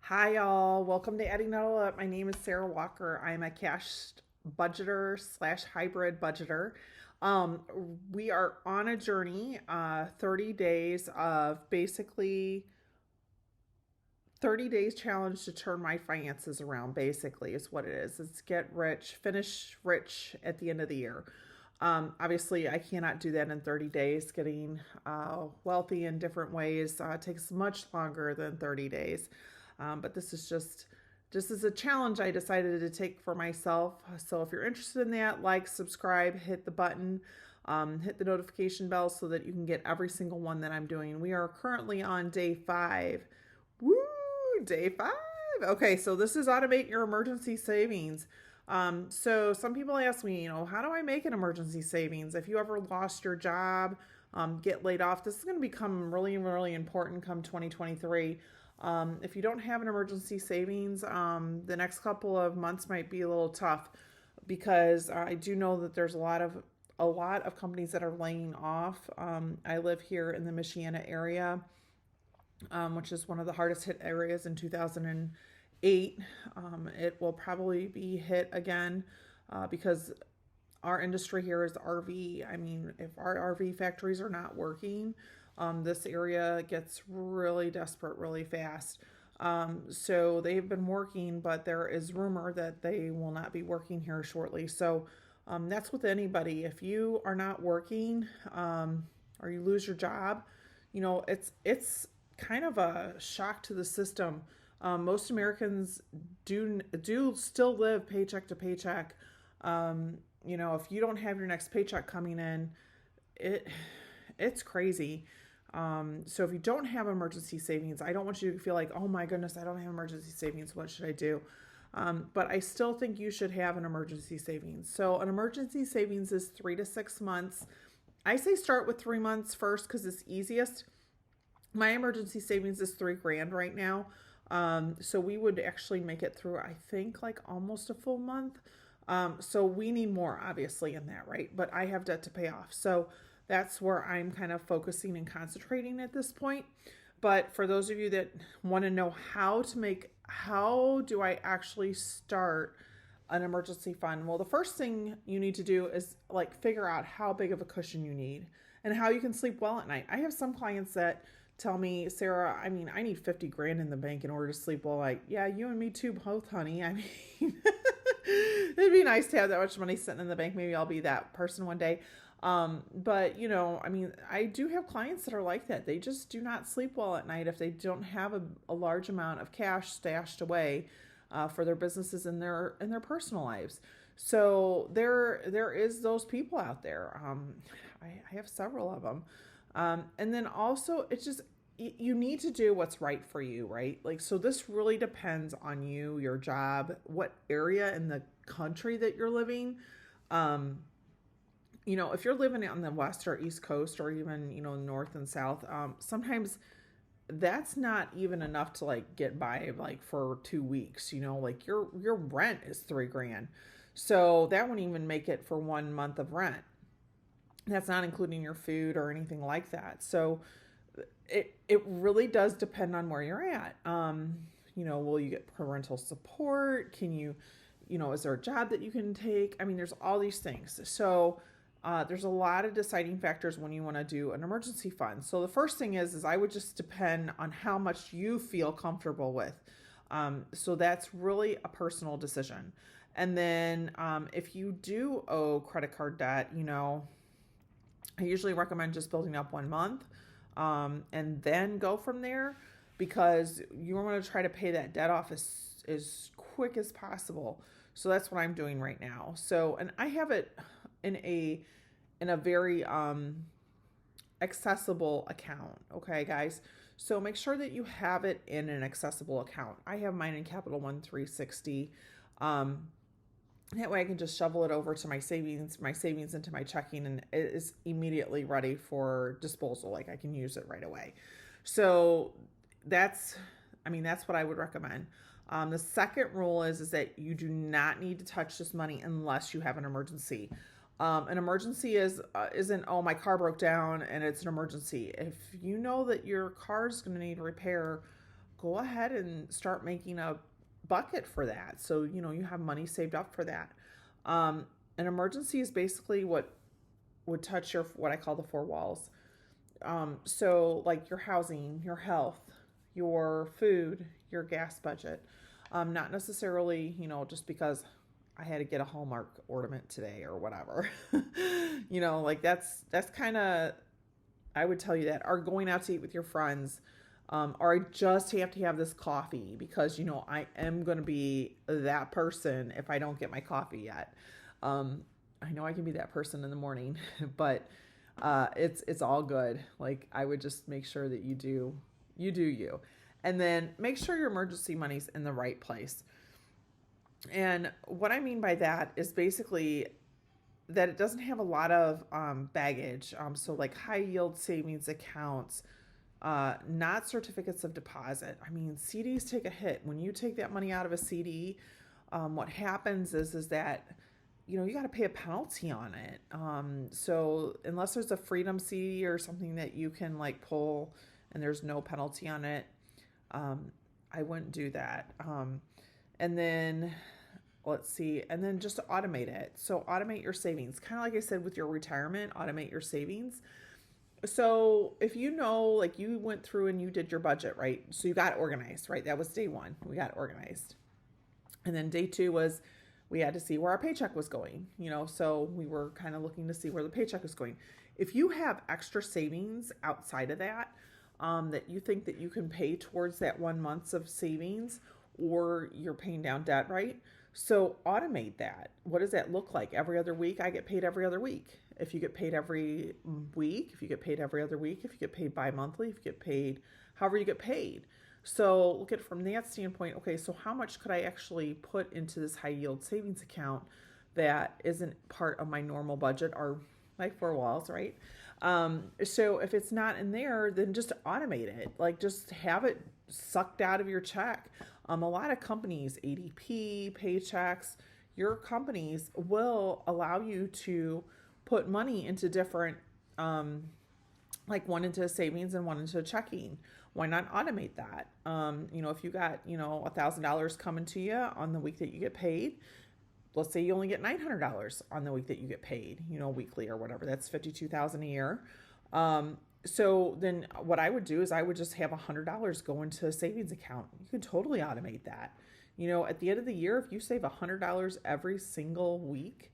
Hi, y'all. Welcome to addingitallup. My name is Sarah Walker. I'm a cash budgeter slash hybrid budgeter. We are on a journey, 30 days of basically 30 days challenge to turn my finances around, basically, is what it is. It's get rich, finish rich at the end of the year. Obviously, I cannot do that in 30 days. Getting wealthy in different ways takes much longer than 30 days. But this is just as a challenge I decided to take for myself. So if you're interested in that, like, subscribe, hit the button, hit the notification bell so that you can get every single one that I'm doing. We are currently on day 5. Woo! Day 5. Okay, so this is automate your emergency savings. So some people ask me, how do I make an emergency savings? If you ever lost your job, get laid off, this is going to become really, really important come 2023. If you don't have an emergency savings, the next couple of months might be a little tough because I do know that there's a lot of companies that are laying off. I live here in the Michiana area, which is one of the hardest hit areas in 2008. It will probably be hit again because our industry here is RV. I mean, if our RV factories are not working, this area gets really desperate really fast. So they've been working, but there is rumor that they will not be working here shortly. So that's with anybody. If you are not working or you lose your job, it's kind of a shock to the system. Most Americans do still live paycheck to paycheck. If you don't have your next paycheck coming in, it it's crazy. So if you don't have emergency savings, I don't want you to feel like, oh my goodness, I don't have emergency savings. What should I do? But I still think you should have an emergency savings. So an emergency savings is 3 to 6 months. I say start with 3 months first because it's easiest. My emergency savings is 3 grand right now. So we would actually make it through, I think, like almost a full month. So we need more, obviously, in that, right? But I have debt to pay off. So that's where I'm kind of focusing and concentrating at this point. But for those of you that want to know how do I actually start an emergency fund? Well, the first thing you need to do is like figure out how big of a cushion you need and how you can sleep well at night. I have some clients that tell me, Sarah, I mean, I need 50 grand in the bank in order to sleep well. Like, yeah, you and me too, both, honey. I mean, it'd be nice to have that much money sitting in the bank. Maybe I'll be that person one day. But I mean, I do have clients that are like that. They just do not sleep well at night if they don't have a large amount of cash stashed away for their businesses and their personal lives. So there is those people out there. I have several of them. And then also, it's just you need to do what's right for you, right? Like, so this really depends on you, your job, what area in the country that you're living. Um, if you're living on the west or east coast or even, north and south, sometimes that's not even enough to like get by like for 2 weeks, like your rent is 3 grand. So that wouldn't even make it for 1 month of rent. That's not including your food or anything like that. So it really does depend on where you're at. Will you get parental support? Can you, is there a job that you can take? I mean, there's all these things. So there's a lot of deciding factors when you want to do an emergency fund. So the first thing is I would just depend on how much you feel comfortable with. So that's really a personal decision. And then if you do owe credit card debt, I usually recommend just building up 1 month and then go from there because you want to try to pay that debt off as quick as possible. So that's what I'm doing right now. So, and I have it in a very accessible account. Okay, guys. So make sure that you have it in an accessible account. I have mine in Capital One 360. That way I can just shovel it over to my savings into my checking, and it is immediately ready for disposal. Like I can use it right away. So that's what I would recommend. The second rule is that you do not need to touch this money unless you have an emergency. An emergency isn't, oh, my car broke down and it's an emergency. If you know that your car is going to need repair go ahead and start making a bucket for that. So, you have money saved up for that. An emergency is basically what would touch what I call the four walls. So like your housing, your health, your food, your gas budget. Not necessarily, just because I had to get a Hallmark ornament today or whatever. Like that's kind of, I would tell you that, or going out to eat with your friends, or I just have to have this coffee because, I am going to be that person if I don't get my coffee yet. I know I can be that person in the morning, but it's all good. Like I would just make sure that you do you. And then make sure your emergency money's in the right place. And what I mean by that is basically that it doesn't have a lot of baggage. So like high yield savings accounts, not certificates of deposit. I mean, CDs take a hit. When you take that money out of a CD, what happens is that, you got to pay a penalty on it. So unless there's a freedom CD or something that you can like pull and there's no penalty on it, I wouldn't do that. And then let's see, and then just automate it. So automate your savings, kind of like I said with your retirement, automate your savings. So if like you went through and you did your budget, right? So you got organized, right? That was day one. We got organized. And then day two was we had to see where our paycheck was going, so we were kind of looking to see where the paycheck was going. If you have extra savings outside of that, that you think that you can pay towards that 1 month of savings, or you're paying down debt, right? So automate that. What does that look like? Every other week, I get paid every other week. If you get paid every week, if you get paid every other week, if you get paid bi-monthly, if you get paid, however you get paid. So look at it from that standpoint. Okay, so how much could I actually put into this high yield savings account that isn't part of my normal budget or my four walls, right? So if it's not in there, then just automate it. Like just have it sucked out of your check. A lot of companies, ADP, Paychecks, your companies will allow you to put money into different, like one into savings and one into checking. Why not automate that? If you got, $1,000 coming to you on the week that you get paid, let's say you only get $900 on the week that you get paid, weekly or whatever, that's $52,000 a year. So then what I would do is I would just have $100 go into a savings account. You could totally automate that. At the end of the year, if you save $100 every single week,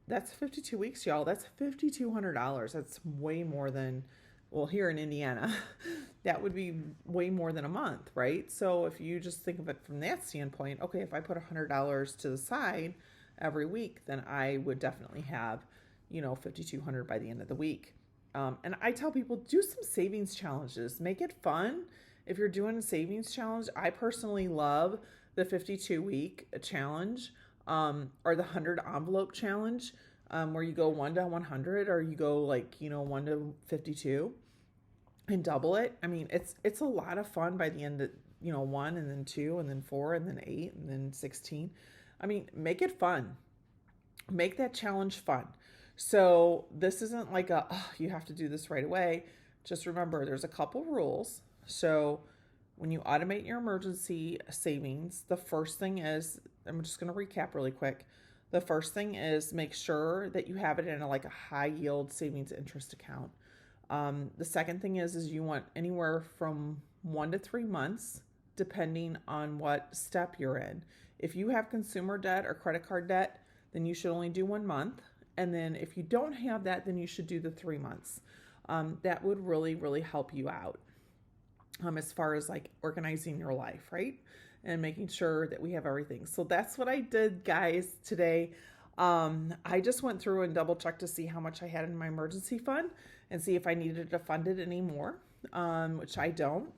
that's 52 weeks, y'all. That's $5,200. That's way more than, well, here in Indiana, that would be way more than a month, right? So if you just think of it from that standpoint, okay, if I put $100 to the side every week, then I would definitely have, $5,200 by the end of the week. And I tell people, do some savings challenges. Make it fun. If you're doing a savings challenge, I personally love the 52-week challenge, or the 100 envelope challenge, where you go 1 to 100, or you go 1 to 52 and double it. I mean, it's a lot of fun by the end of, 1 and then 2 and then 4 and then 8 and then 16. I mean, make it fun. Make that challenge fun. So this isn't like you have to do this right away. Just remember, there's a couple rules. So when you automate your emergency savings, the first thing is, I'm just going to recap really quick. The first thing is make sure that you have it in a high yield savings interest account. The second thing is you want anywhere from 1 to 3 months, depending on what step you're in. If you have consumer debt or credit card debt, then you should only do 1 month. And then if you don't have that, then you should do the 3 months. That would really, really help you out as far as organizing your life, right? And making sure that we have everything. So that's what I did, guys, today. I just went through and double checked to see how much I had in my emergency fund and see if I needed to fund it anymore, which I don't.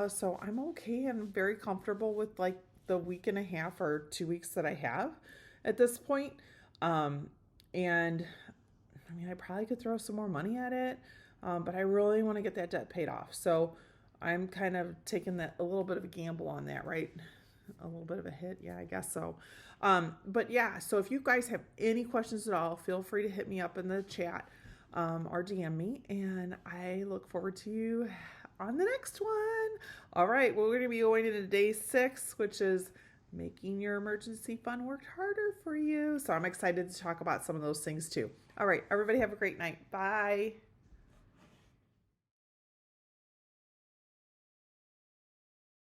So I'm okay and very comfortable with the week and a half or 2 weeks that I have at this point. And I mean, I probably could throw some more money at it, but I really want to get that debt paid off. So I'm kind of taking a little bit of a gamble on that, right? A little bit of a hit. Yeah, I guess so. But yeah, so if you guys have any questions at all, feel free to hit me up in the chat, or DM me, and I look forward to you on the next one. All right, well, we're going to be going into day 6, which is making your emergency fund work harder for you. So I'm excited to talk about some of those things too. All right, everybody have a great night. Bye.